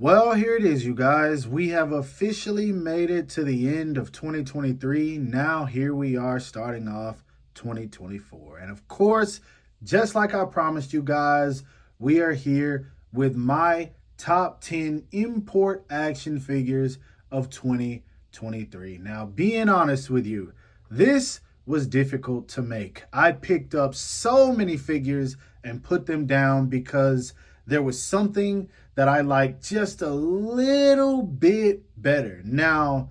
Well, here it is, you guys. We have officially made it to the end of 2023. Now, here we are starting off 2024. And of course, just like I promised you guys, we are here with my top 10 import action figures of 2023. Now, being honest with you, this was difficult to make. I picked up so many figures and put them down because there was something that I liked just a little bit better. Now,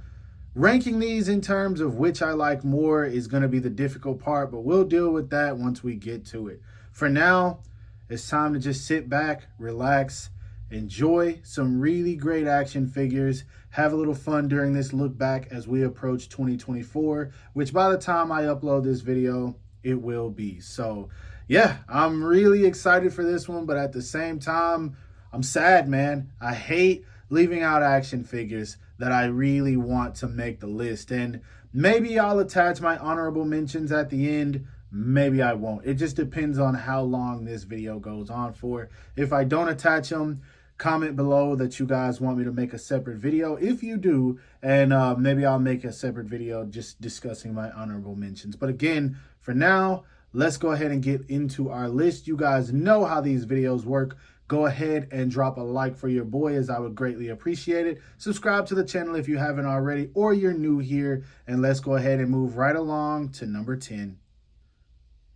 ranking these in terms of which I like more is going to be the difficult part, but we'll deal with that once we get to it. For now, it's time to just sit back, relax, enjoy some really great action figures, have a little fun during this look back as we approach 2024, which by the time I upload this video, it will be. So yeah, I'm really excited for this one, but at the same time, I'm sad, man. I hate leaving out action figures that I really want to make the list. And maybe I'll attach my honorable mentions at the end. Maybe I won't. It just depends on how long this video goes on for. If I don't attach them, comment below that you guys want me to make a separate video. If you do, and maybe I'll make a separate video just discussing my honorable mentions. But again, for now, let's go ahead and get into our list. You guys know how these videos work. Go ahead and drop a like for your boy, as I would greatly appreciate it. Subscribe to the channel if you haven't already, or you're new here. And let's go ahead and move right along to number 10.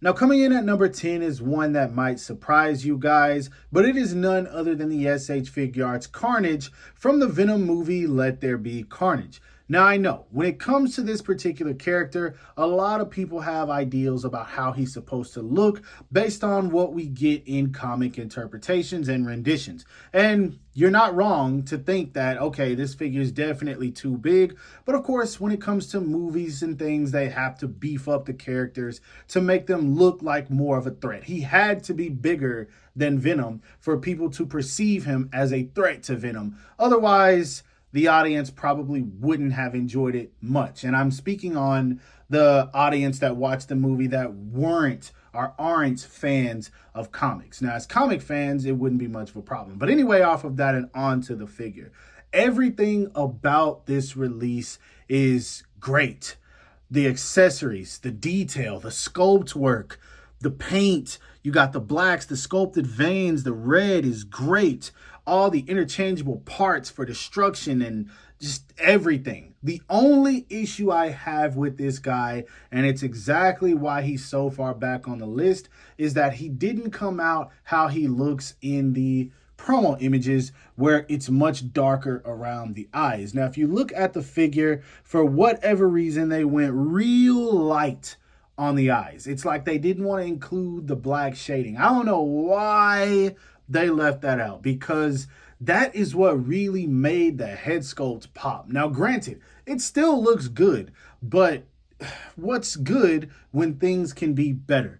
Now, coming in at number 10 is one that might surprise you guys, but it is none other than the SH Figuarts Carnage from the Venom movie Let There Be Carnage. Now, I know when it comes to this particular character, a lot of people have ideals about how he's supposed to look based on what we get in comic interpretations and renditions. And you're not wrong to think that, okay, this figure is definitely too big. But of course, when it comes to movies and things, they have to beef up the characters to make them look like more of a threat. He had to be bigger than Venom for people to perceive him as a threat to Venom. Otherwise, the audience probably wouldn't have enjoyed it much. And I'm speaking on the audience that watched the movie that weren't or aren't fans of comics. Now, as comic fans, it wouldn't be much of a problem. But anyway, off of that and on to the figure. Everything about this release is great. The accessories, the detail, the sculpt work, the paint, you got the blacks, the sculpted veins, the red is great. All the interchangeable parts for destruction and just everything. The only issue I have with this guy, and it's exactly why he's so far back on the list, is that he didn't come out how he looks in the promo images, where it's much darker around the eyes. Now, if you look at the figure, for whatever reason, they went real light on the eyes. It's like they didn't want to include the black shading. I don't know why they left that out, because that is what really made the head sculpt pop. Now, granted, it still looks good, but what's good when things can be better?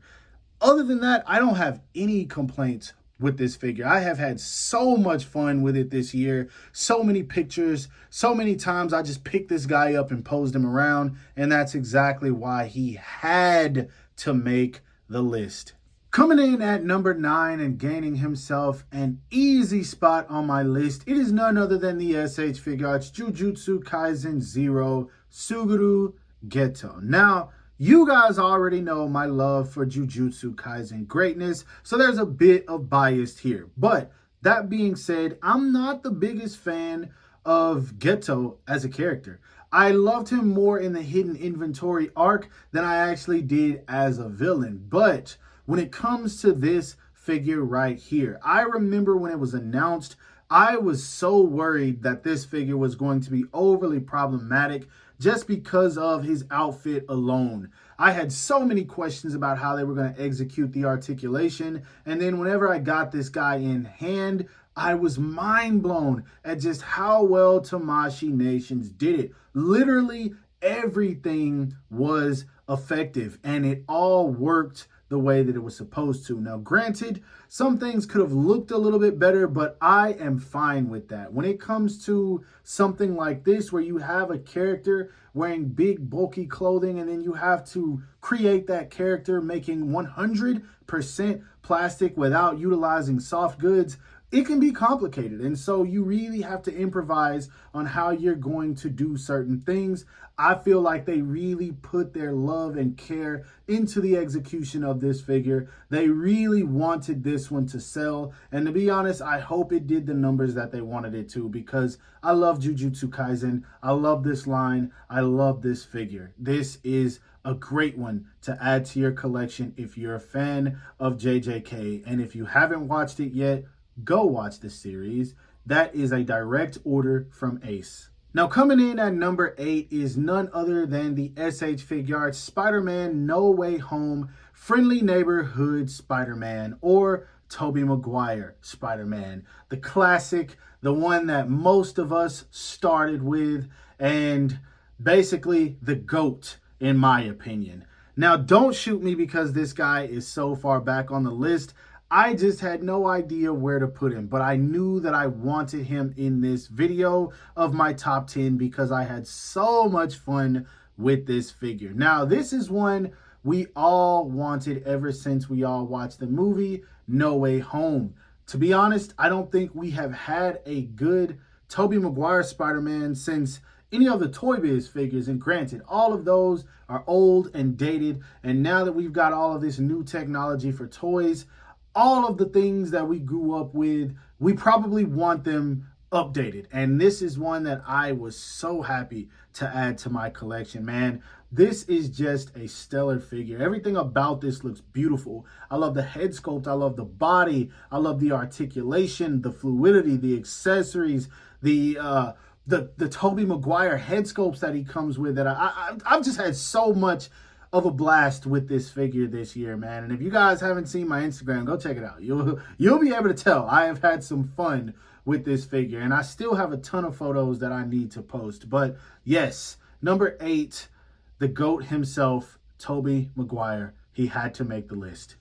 Other than that, I don't have any complaints with this figure. I have had so much fun with it this year. So many pictures, so many times I just picked this guy up and posed him around, and that's exactly why he had to make the list. Coming in at number 9 and gaining himself an easy spot on my list, it is none other than the SH Figuarts Jujutsu Kaisen Zero Suguru Ghetto. Now, you guys already know my love for Jujutsu Kaisen greatness, so there's a bit of bias here. But that being said, I'm not the biggest fan of Ghetto as a character. I loved him more in the Hidden Inventory arc than I actually did as a villain. But when it comes to this figure right here, I remember when it was announced, I was so worried that this figure was going to be overly problematic just because of his outfit alone. I had so many questions about how they were going to execute the articulation, and then whenever I got this guy in hand, I was mind blown at just how well Tamashii Nations did it. Literally everything was effective, and it all worked the way that it was supposed to. Now, granted, some things could have looked a little bit better, but I am fine with that. When it comes to something like this, where you have a character wearing big, bulky clothing, and then you have to create that character making 100% plastic without utilizing soft goods, it can be complicated. And so you really have to improvise on how you're going to do certain things. I feel like they really put their love and care into the execution of this figure. They really wanted this one to sell. And to be honest, I hope it did the numbers that they wanted it to, because I love Jujutsu Kaisen. I love this line. I love this figure. This is a great one to add to your collection if you're a fan of JJK. And if you haven't watched it yet, go watch the series. That is a direct order from Ace. Now, coming in at number 8 is none other than the SH Figuarts Spider-Man No Way Home Friendly Neighborhood Spider-Man, or Toby Maguire Spider-Man. The classic, the one that most of us started with, and basically the GOAT, in my opinion. Now, don't shoot me because this guy is so far back on the list. I just had no idea where to put him, but I knew that I wanted him in this video of my top 10 because I had so much fun with this figure. Now, this is one we all wanted ever since we all watched the movie No Way Home. To be honest, I don't think we have had a good Toby Maguire Spider-Man since any of the Toy Biz figures, and granted, all of those are old and dated, and now that we've got all of this new technology for toys, all of the things that we grew up with, we probably want them updated. And this is one that I was so happy to add to my collection, man. This is just a stellar figure. Everything about this looks beautiful. I love the head sculpt. I love the body. I love the articulation, the fluidity, the accessories, the Toby Maguire head sculpts that he comes with. That I've just had so much of a blast with this figure this year, man. And if you guys haven't seen my Instagram, go check it out. You'll be able to tell I have had some fun with this figure, and I still have a ton of photos that I need to post. But yes, number 8, the GOAT himself, Toby Maguire. He had to make the list.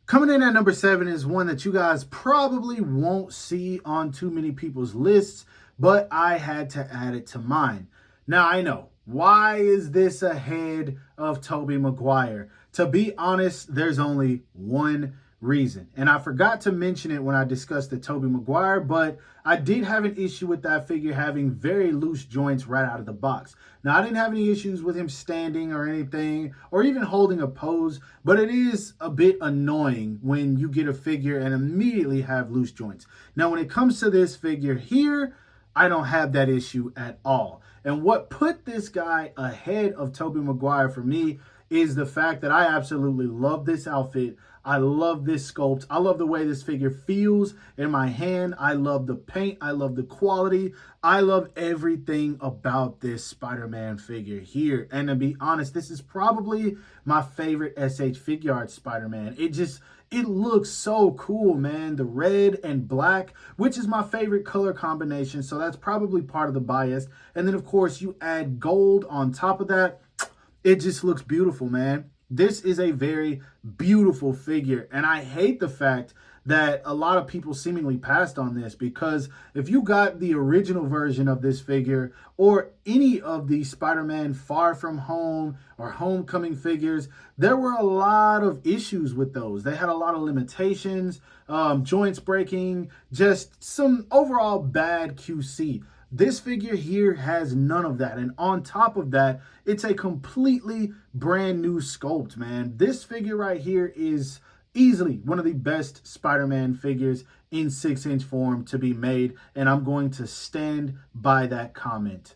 Coming in at number 7 is one that you guys probably won't see on too many people's lists, but I had to add it to mine. Now, I know, why is this ahead of Toby Maguire? To be honest, there's only one reason. And I forgot to mention it when I discussed the Toby Maguire, but I did have an issue with that figure having very loose joints right out of the box. Now, I didn't have any issues with him standing or anything, or even holding a pose, but it is a bit annoying when you get a figure and immediately have loose joints. Now, when it comes to this figure here, I don't have that issue at all. And what put this guy ahead of Toby Maguire for me is the fact that I absolutely love this outfit. I love this sculpt. I love the way this figure feels in my hand. I love the paint. I love the quality. I love everything about this Spider-Man figure here. And to be honest, this is probably my favorite SH Figuarts Spider-Man. It looks so cool, man. The red and black, which is my favorite color combination. So that's probably part of the bias. And then, of course, you add gold on top of that. It just looks beautiful, man. This is a very beautiful figure. And I hate the fact that a lot of people seemingly passed on this, because if you got the original version of this figure or any of the Spider-Man Far From Home or Homecoming figures, there were a lot of issues with those. They had a lot of limitations, joints breaking, just some overall bad QC. This figure here has none of that. And on top of that, it's a completely brand new sculpt, man. This figure right here is easily one of the best Spider-Man figures in 6-inch form to be made, and I'm going to stand by that comment.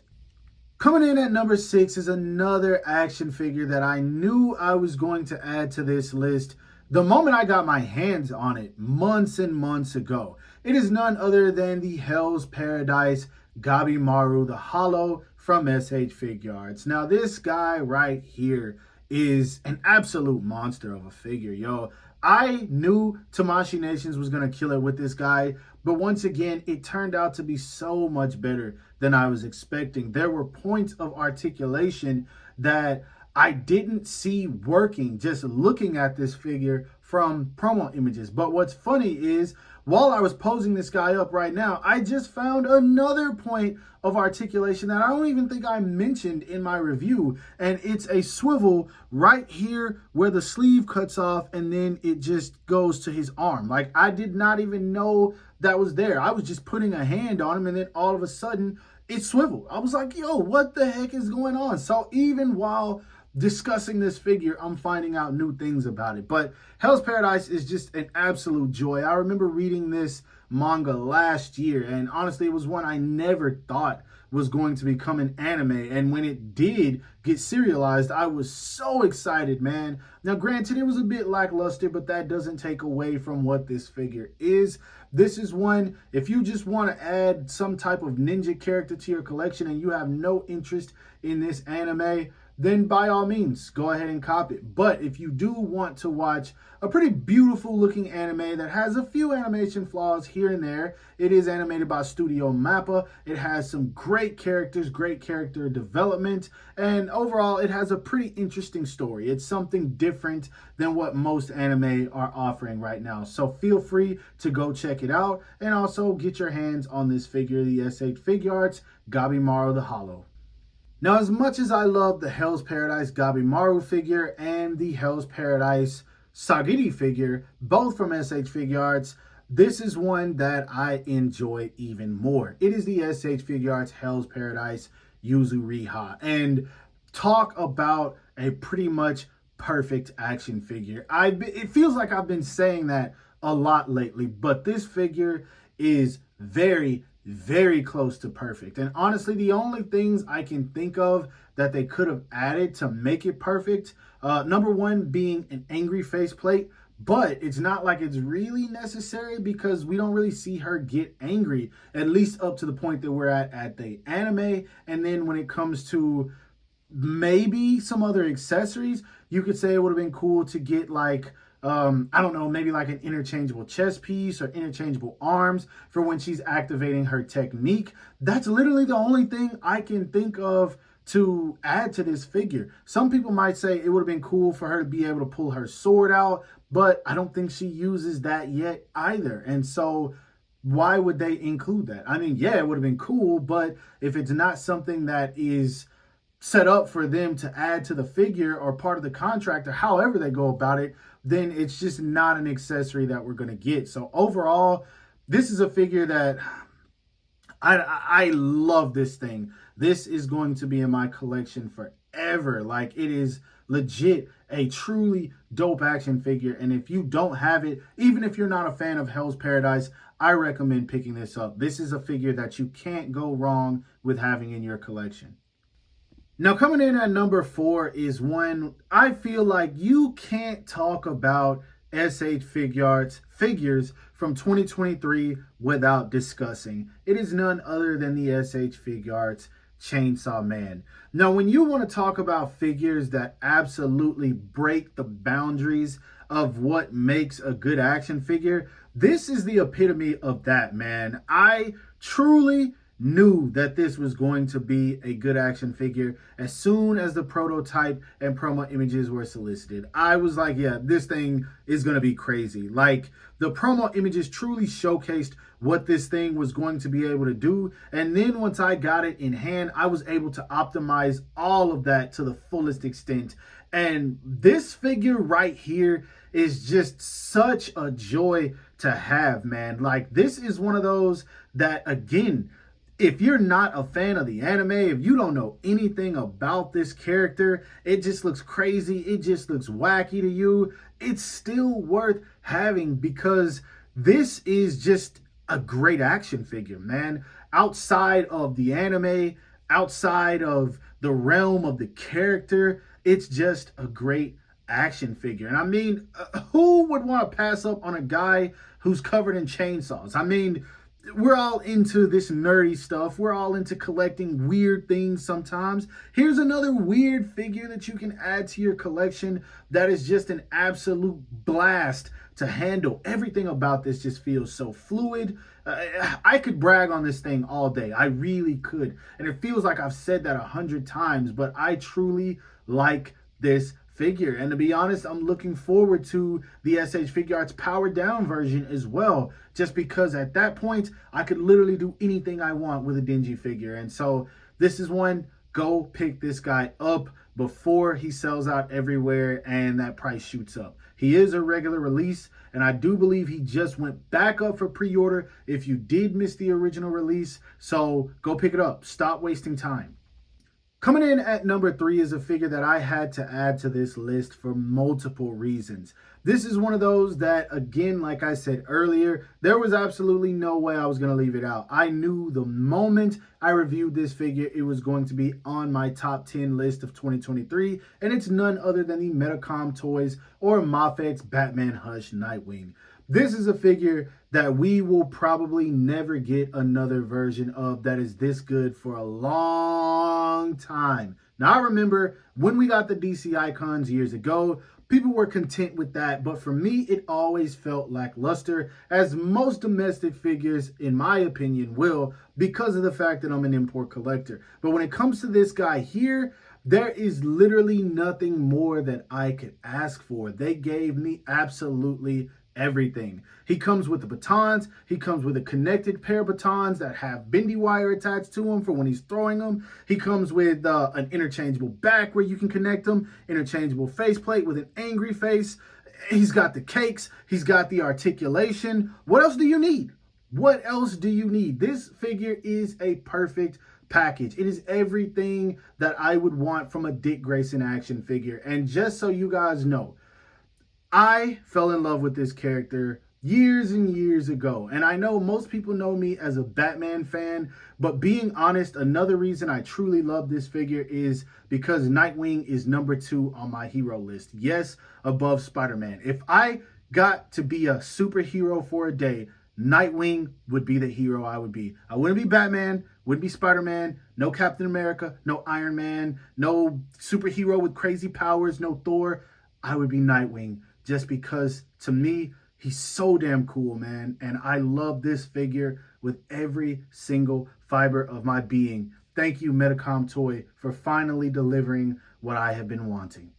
Coming in at number 6 is another action figure that I knew I was going to add to this list the moment I got my hands on it months and months ago. It is none other than the Hell's Paradise Gabimaru, the Hollow from SH Figuarts. Now, this guy right here is an absolute monster of a figure, yo. I knew Tamashii Nations was going to kill it with this guy, but once again, it turned out to be so much better than I was expecting. There were points of articulation that I didn't see working just looking at this figure from promo images. But what's funny is, while I was posing this guy up right now, I just found another point of articulation that I don't even think I mentioned in my review. And it's a swivel right here where the sleeve cuts off and then it just goes to his arm. Like, I did not even know that was there. I was just putting a hand on him and then all of a sudden it swiveled. I was like, yo, what the heck is going on? So even while discussing this figure, I'm finding out new things about it. But Hell's Paradise is just an absolute joy. I remember reading this manga last year, and honestly, it was one I never thought was going to become an anime. And when it did get serialized, I was so excited, man. Now, granted, it was a bit lackluster, but that doesn't take away from what this figure is. This is one, if you just want to add some type of ninja character to your collection and you have no interest in this anime, then by all means, go ahead and cop it. But if you do want to watch a pretty beautiful looking anime that has a few animation flaws here and there, it is animated by Studio Mappa. It has some great characters, great character development, and overall it has a pretty interesting story. It's something different than what most anime are offering right now. So feel free to go check it out and also get your hands on this figure, the S8 Figuarts Gabimaru the Hollow. Now, as much as I love the Hell's Paradise Gabimaru figure and the Hell's Paradise Sagiri figure, both from SH Figuarts, this is one that I enjoy even more. It is the SH Figuarts Hell's Paradise Yuzuriha. And talk about a pretty much perfect action figure. It feels like I've been saying that a lot lately, but this figure is very close to perfect. And honestly, the only things I can think of that they could have added to make it perfect, number one being an angry faceplate, but it's not like it's really necessary because we don't really see her get angry, at least up to the point that we're at the anime. And then when it comes to maybe some other accessories, you could say it would have been cool to get like, I don't know, maybe like an interchangeable chest piece or interchangeable arms for when she's activating her technique. That's literally the only thing I can think of to add to this figure. Some people might say it would have been cool for her to be able to pull her sword out, but I don't think she uses that yet either. And so why would they include that? I mean, yeah, it would have been cool, but if it's not something that is set up for them to add to the figure or part of the contract or however they go about it, then it's just not an accessory that we're going to get. So overall, this is a figure that I love this thing. This is going to be in my collection forever. Like, it is legit a truly dope action figure. And if you don't have it, even if you're not a fan of Hell's Paradise, I recommend picking this up. This is a figure that you can't go wrong with having in your collection. Now, coming in at number 4 is one I feel like you can't talk about SH Figuarts figures from 2023 without discussing. It is none other than the SH Figuarts Chainsaw Man. Now, when you want to talk about figures that absolutely break the boundaries of what makes a good action figure, this is the epitome of that, man. I truly knew that this was going to be a good action figure as soon as the prototype and promo images were solicited. I was like, yeah, this thing is going to be crazy. Like, the promo images truly showcased what this thing was going to be able to do. And then once I got it in hand, I was able to optimize all of that to the fullest extent. And this figure right here is just such a joy to have, man. Like, this is one of those that, again, if you're not a fan of the anime, if you don't know anything about this character, it just looks crazy, it just looks wacky to you, it's still worth having because this is just a great action figure, man. Outside of the anime, outside of the realm of the character, it's just a great action figure. And I mean, who would want to pass up on a guy who's covered in chainsaws? I mean, we're all into this nerdy stuff. We're all into collecting weird things sometimes. Here's another weird figure that you can add to your collection that is just an absolute blast to handle. Everything about this just feels so fluid. I could brag on this thing all day. I really could. And it feels like I've said that 100 times, but I truly like this figure. And to be honest, I'm looking forward to the SH Figure Arts powered down version as well, just because at that point, I could literally do anything I want with a Denji figure. And so this is one, go pick this guy up before he sells out everywhere and that price shoots up. He is a regular release, and I do believe he just went back up for pre-order if you did miss the original release. So go pick it up. Stop wasting time. Coming in at number 3 is a figure that I had to add to this list for multiple reasons. This is one of those that, again, like I said earlier, there was absolutely no way I was going to leave it out. I knew the moment I reviewed this figure, it was going to be on my top 10 list of 2023, and it's none other than the Metacom Toys or Mafex Batman Hush Nightwing. This is a figure that we will probably never get another version of that is this good for a long time. Now, I remember when we got the DC Icons years ago, people were content with that, but for me, it always felt lackluster, as most domestic figures, in my opinion, will, because of the fact that I'm an import collector. But when it comes to this guy here, there is literally nothing more that I could ask for. They gave me absolutely everything. He comes with the batons. He comes with a connected pair of batons that have bendy wire attached to them for when he's throwing them. He comes with an interchangeable back where you can connect them, interchangeable faceplate with an angry face. He's got the cakes. He's got the articulation. What else do you need? What else do you need? This figure is a perfect package. It is everything that I would want from a Dick Grayson action figure. And just so you guys know, I fell in love with this character years and years ago. And I know most people know me as a Batman fan, but being honest, another reason I truly love this figure is because Nightwing is number 2 on my hero list. Yes, above Spider-Man. If I got to be a superhero for a day, Nightwing would be the hero I would be. I wouldn't be Batman, wouldn't be Spider-Man, no Captain America, no Iron Man, no superhero with crazy powers, no Thor. I would be Nightwing. Just because, to me, he's so damn cool, man. And I love this figure with every single fiber of my being. Thank you, Metacom Toy, for finally delivering what I have been wanting.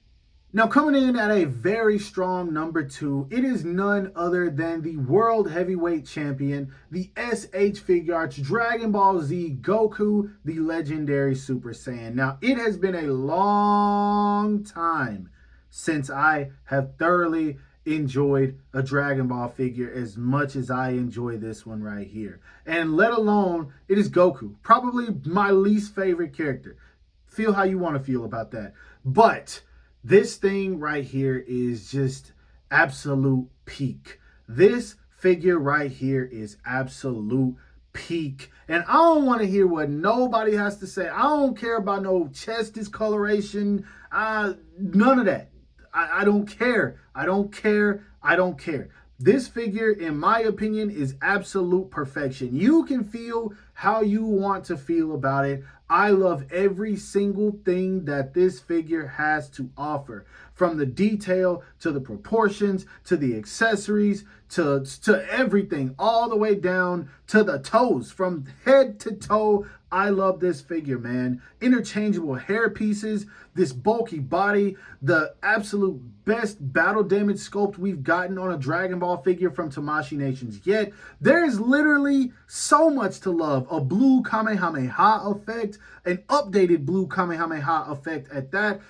Now, coming in at a very strong number 2, it is none other than the World Heavyweight Champion, the SH Figure Arts Dragon Ball Z Goku, the legendary Super Saiyan. Now, it has been a long time since I have thoroughly enjoyed a Dragon Ball figure as much as I enjoy this one right here. And let alone, it is Goku, probably my least favorite character. Feel how you want to feel about that. But this thing right here is just absolute peak. This figure right here is absolute peak. And I don't want to hear what nobody has to say. I don't care about no chest discoloration. None of that. I don't care. I don't care. I don't care. This figure, in my opinion, is absolute perfection. You can feel how you want to feel about it. I love every single thing that this figure has to offer. From the detail, to the proportions, to the accessories, to everything, all the way down to the toes. From head to toe, I love this figure, man. Interchangeable hair pieces, this bulky body, the absolute best battle damage sculpt we've gotten on a Dragon Ball figure from Tamashii Nations yet. There is literally so much to love. A blue Kamehameha effect, an updated blue Kamehameha effect at that.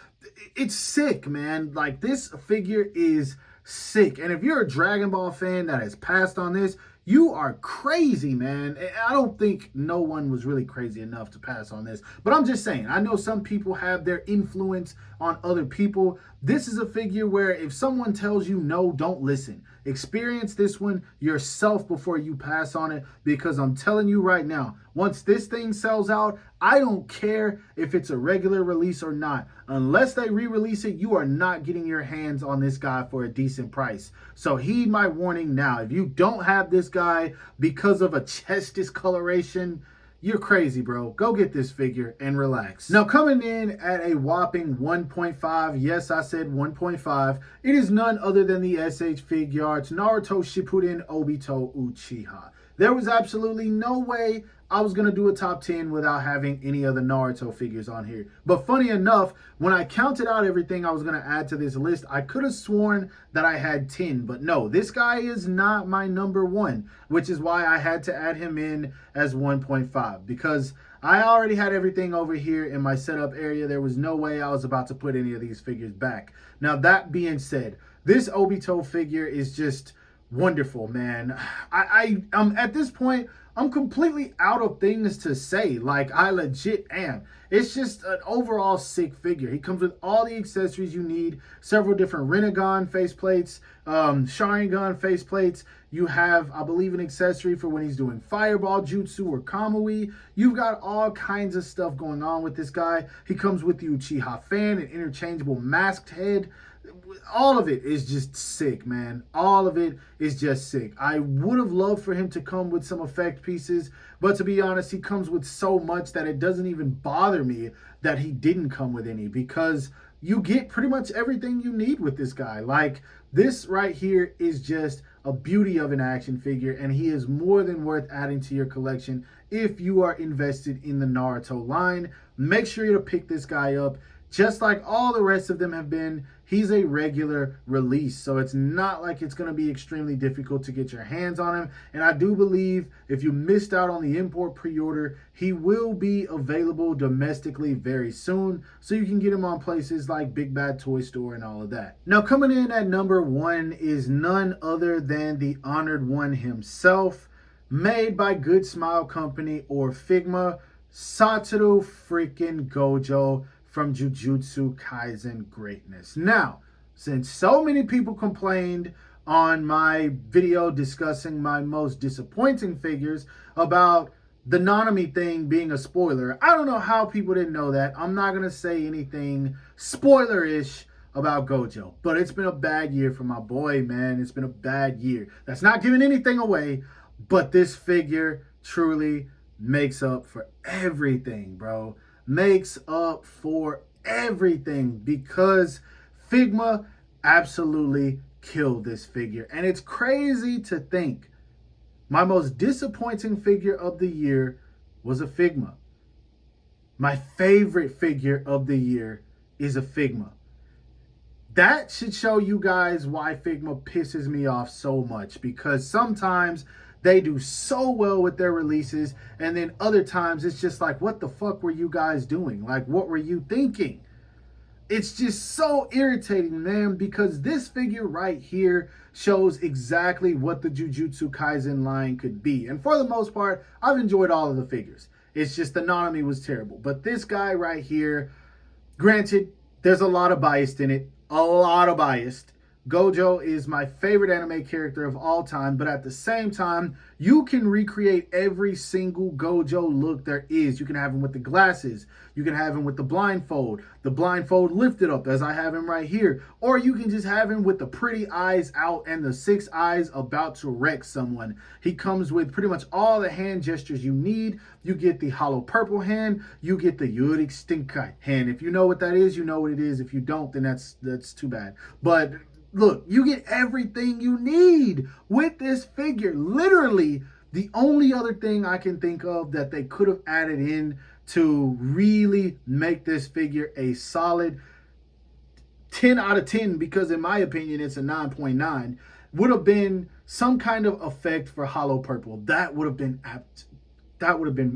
It's sick, man. Like, this figure is sick. And if you're a Dragon Ball fan that has passed on this, you are crazy, man. I don't think no one was really crazy enough to pass on this. But I'm just saying, I know some people have their influence on other people. This is a figure where if someone tells you no, don't listen. Experience this one yourself before you pass on it, because I'm telling you right now, once this thing sells out, I don't care if it's a regular release or not. Unless they re-release it, you are not getting your hands on this guy for a decent price. So heed my warning now. If you don't have this guy because of a chest discoloration, you're crazy, bro. Go get this figure and relax. Now, coming in at a whopping 1.5, yes, I said 1.5, it is none other than the SH Figure Arts Naruto Shippuden Obito Uchiha. There was absolutely no way I was going to do a top 10 without having any other Naruto figures on here. But funny enough, when I counted out everything I was going to add to this list, I could have sworn that I had 10. But no, this guy is not my number one, which is why I had to add him in as 1.5. Because I already had everything over here in my setup area. There was no way I was about to put any of these figures back. Now, that being said, this Obito figure is just wonderful, man. I'm at this point, I'm completely out of things to say. Like, I legit am. It's just an overall sick figure. He comes with all the accessories you need, several different Rinnegan faceplates, Sharingan faceplates. You have, I believe, an accessory for when he's doing Fireball Jutsu or Kamui. You've got all kinds of stuff going on with this guy. He comes with the Uchiha fan, an interchangeable masked head. All of it is just sick, man. All of it is just sick. I would have loved for him to come with some effect pieces, but to be honest, he comes with so much that it doesn't even bother me that he didn't come with any, because you get pretty much everything you need with this guy. Like, this right here is just a beauty of an action figure, and he is more than worth adding to your collection if you are invested in the Naruto line. Make sure to pick this guy up. Just like all the rest of them have been, he's a regular release. So it's not like it's going to be extremely difficult to get your hands on him. And I do believe if you missed out on the import pre-order, he will be available domestically very soon. So you can get him on places like Big Bad Toy Store and all of that. Now, coming in at number one is none other than the Honored One himself, made by Good Smile Company or Figma, Satoru freaking Gojo from Jujutsu Kaisen greatness. Now, since so many people complained on my video discussing my most disappointing figures about the Nanami thing being a spoiler, I don't know how people didn't know that. I'm not going to say anything spoiler-ish about Gojo, but it's been a bad year for my boy, man. It's been a bad year. That's not giving anything away, but this figure truly makes up for everything, bro. Makes up for everything, because Figma absolutely killed this figure. And it's crazy to think my most disappointing figure of the year was a Figma. My favorite figure of the year is a Figma. That should show you guys why Figma pisses me off so much, because sometimes they do so well with their releases, and then other times it's just like, what the fuck were you guys doing? Like, what were you thinking? It's just so irritating, man, because this figure right here shows exactly what the Jujutsu Kaisen line could be. And for the most part, I've enjoyed all of the figures. It's just the Nanami was terrible. But this guy right here, granted, there's a lot of bias in it. A lot of bias. Gojo is my favorite anime character of all time, but at the same time, you can recreate every single Gojo look there is. You can have him with the glasses. You can have him with the blindfold lifted up, as I have him right here. Or you can just have him with the pretty eyes out and the 6 eyes about to wreck someone. He comes with pretty much all the hand gestures you need. You get the hollow purple hand. You get the Yurik Stinkai hand. If you know what that is, you know what it is. If you don't, then that's too bad. But look, you get everything you need with this figure. Literally, the only other thing I can think of that they could have added in to really make this figure a solid 10 out of 10, because in my opinion, it's a 9.9, would have been some kind of effect for hollow purple. That would have been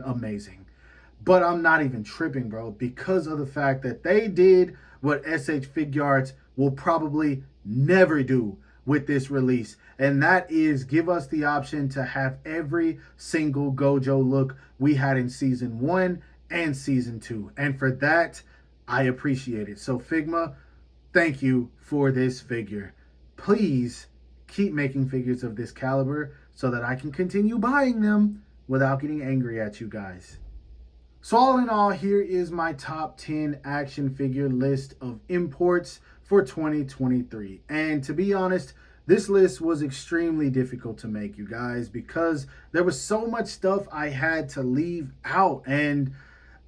amazing. But I'm not even tripping, bro, because of the fact that they did what SH Figuarts will probably never do with this release, and that is give us the option to have every single Gojo look we had in season 1 and season 2, and for that I appreciate it. So Figma, thank you for this figure. Please keep making figures of this caliber so that I can continue buying them without getting angry at you guys. So all in all, here is my top 10 action figure list of imports for 2023. And to be honest, this list was extremely difficult to make, you guys, because there was so much stuff I had to leave out. And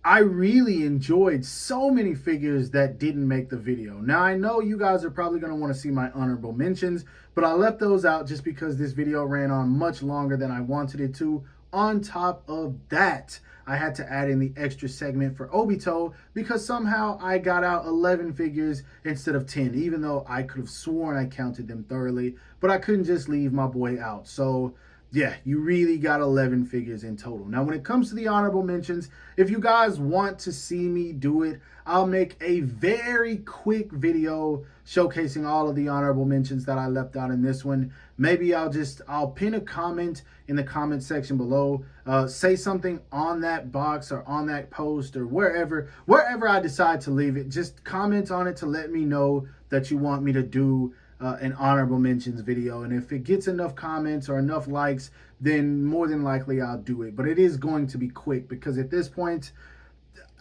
I really enjoyed so many figures that didn't make the video. Now, I know you guys are probably going to want to see my honorable mentions, but I left those out just because this video ran on much longer than I wanted it to, On top of that, I had to add in the extra segment for Obito because somehow I got out 11 figures instead of 10, even though I could have sworn I counted them thoroughly, but I couldn't just leave my boy out. So yeah, you really got 11 figures in total. Now, when it comes to the honorable mentions, if you guys want to see me do it, I'll make a very quick video showcasing all of the honorable mentions that I left out in this one. Maybe I'll pin a comment in the comment section below. Say something on that box or on that post or wherever I decide to leave it. Just comment on it to let me know that you want me to do an honorable mentions video, and if it gets enough comments or enough likes, then more than likely I'll do it. But it is going to be quick because at this point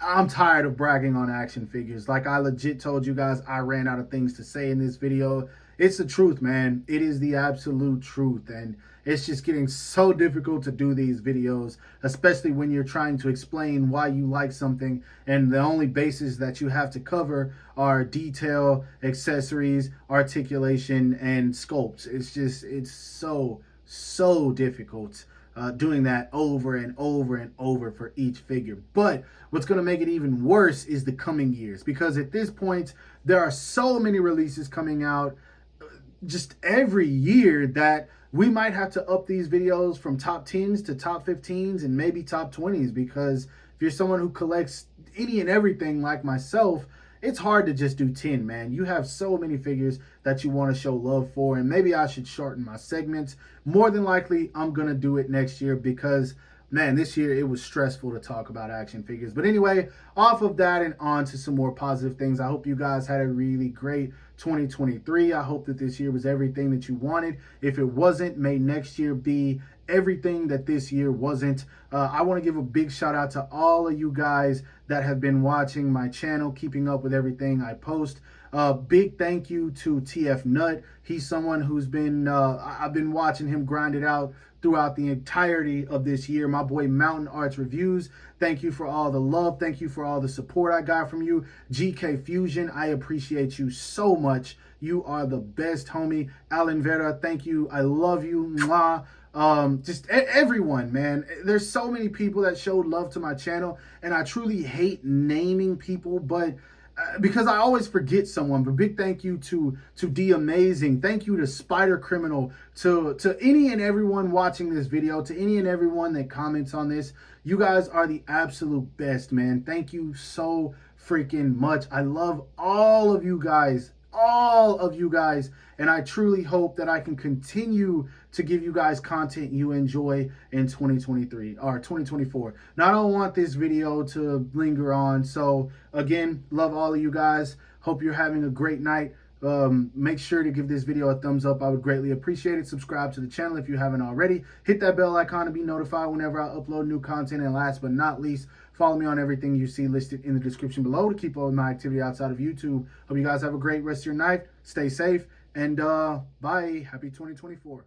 I'm tired of bragging on action figures. Like I legit told you guys, I ran out of things to say in this video. It's the truth, man. It is the absolute truth, and it's just getting so difficult to do these videos, especially when you're trying to explain why you like something and the only bases that you have to cover are detail, accessories, articulation, and sculpts. It's so difficult doing that over and over and over for each figure. But what's going to make it even worse is the coming years, because at this point there are so many releases coming out just every year that we might have to up these videos from top 10s to top 15s and maybe top 20s, because if you're someone who collects any and everything like myself, it's hard to just do 10, man. You have so many figures that you want to show love for, and maybe I should shorten my segments. More than likely, I'm going to do it next year because, man, this year it was stressful to talk about action figures. But anyway, off of that and on to some more positive things. I hope you guys had a really great 2023. I hope that this year was everything that you wanted. If it wasn't, may next year be everything that this year wasn't. I want to give a big shout out to all of you guys that have been watching my channel, keeping up with everything I post. Big thank you to TF Nut. He's someone who's been, I've been watching him grind it out throughout the entirety of this year. My boy Mountain Arts Reviews, thank you for all the love. Thank you for all the support I got from you. GK Fusion, I appreciate you so much. You are the best, homie. Alan Vera, thank you. I love you. Mwah. Just everyone, man. There's so many people that showed love to my channel, and I truly hate naming people, but because I always forget someone. But big thank you to D Amazing. Thank you to Spider Criminal, to any and everyone watching this video, to any and everyone that comments on this. You guys are the absolute best, man. Thank you so freaking much. I love all of you guys, and I truly hope that I can continue to give you guys content you enjoy in 2023 or 2024. Now, I don't want this video to linger on, so again, love all of you guys. Hope you're having a great night. Make sure to give this video a thumbs up. I would greatly appreciate it. Subscribe to the channel if you haven't already. Hit that bell icon to be notified whenever I upload new content. And last but not least, follow me on everything you see listed in the description below to keep up with my activity outside of YouTube. Hope you guys have a great rest of your night. Stay safe, and bye. Happy 2024.